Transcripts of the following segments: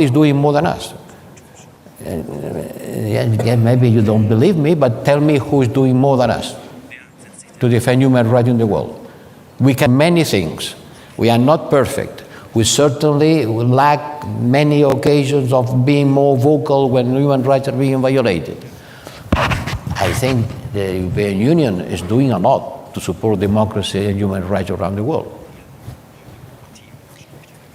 is doing more than us. Yeah, maybe you don't believe me, but tell me who is doing more than us to defend human rights in the world. We can many things. We are not perfect. We certainly lack many occasions of being more vocal when human rights are being violated. I think the European Union is doing a lot to support democracy and human rights around the world.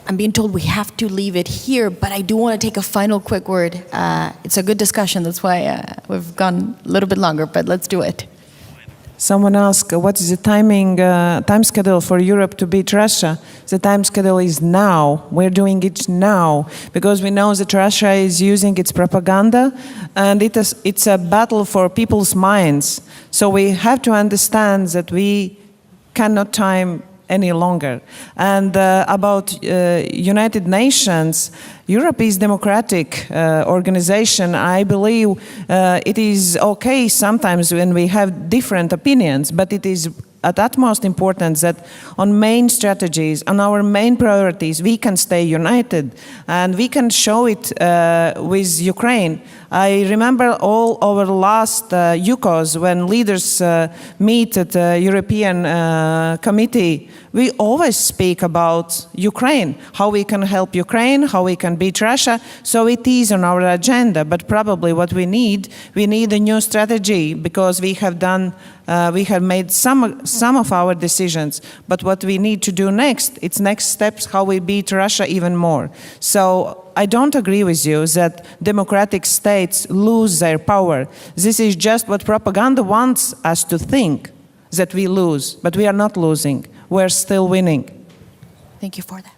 I'm being told we have to leave it here, but I do want to take a final quick word. It's a good discussion, that's why we've gone a little bit longer, but let's do it. Someone asked, what is the time schedule for Europe to beat Russia? The time schedule is now. We're doing it now because we know that Russia is using its propaganda, and it's a battle for people's minds. So we have to understand that we cannot time any longer. And about United Nations, Europe is a democratic organization. I believe it is okay sometimes when we have different opinions, but it is at utmost important that on main strategies, on our main priorities, we can stay united and we can show it with Ukraine. I remember all over the last UCOs when leaders meet at the European Committee, we always speak about Ukraine, how we can help Ukraine, how we can beat Russia. So it is on our agenda, but probably what we need a new strategy because we have made some of our decisions. But what we need to do next, it's next steps how we beat Russia even more. So I don't agree with you that democratic states lose their power. This is just what propaganda wants us to think, that we lose, but we are not losing. We're still winning. Thank you for that.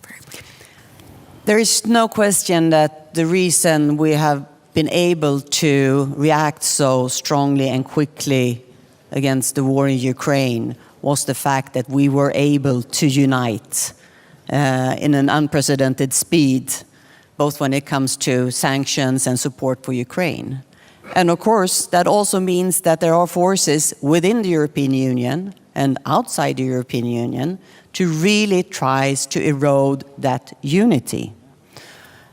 There is no question that the reason we have been able to react so strongly and quickly against the war in Ukraine was the fact that we were able to unite in an unprecedented speed, both when it comes to sanctions and support for Ukraine. And of course, that also means that there are forces within the European Union and outside the European Union to really try to erode that unity.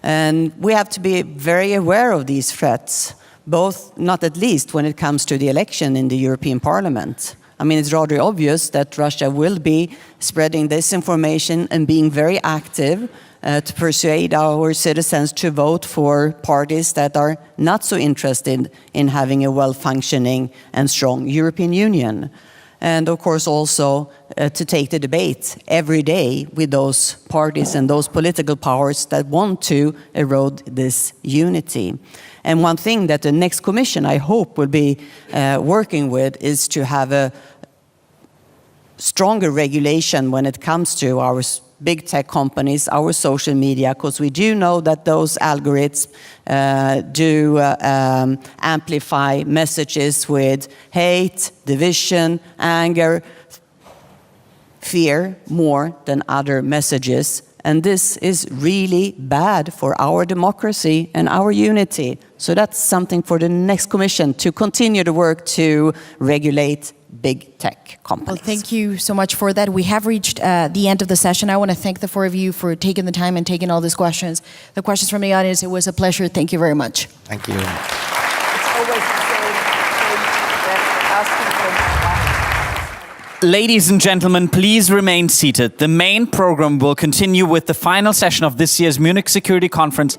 And we have to be very aware of these threats, both, not at least, when it comes to the election in the European Parliament. I mean, it's rather obvious that Russia will be spreading disinformation and being very active to persuade our citizens to vote for parties that are not so interested in having a well-functioning and strong European Union. And of course also to take the debate every day with those parties and those political powers that want to erode this unity. And one thing that the next Commission, I hope, will be working with is to have a stronger regulation when it comes to our big tech companies, our social media, because we do know that those algorithms do amplify messages with hate, division, anger, fear more than other messages. And this is really bad for our democracy and our unity. So that's something for the next Commission to continue to work to regulate big tech companies. Well, thank you so much for that. We have reached the end of the session. I want to thank the four of you for taking the time and taking all these questions. The questions from the audience, it was a pleasure. Thank you very much. Thank you. It's always the same asking for more. Ladies and gentlemen, please remain seated. The main program will continue with the final session of this year's Munich Security Conference.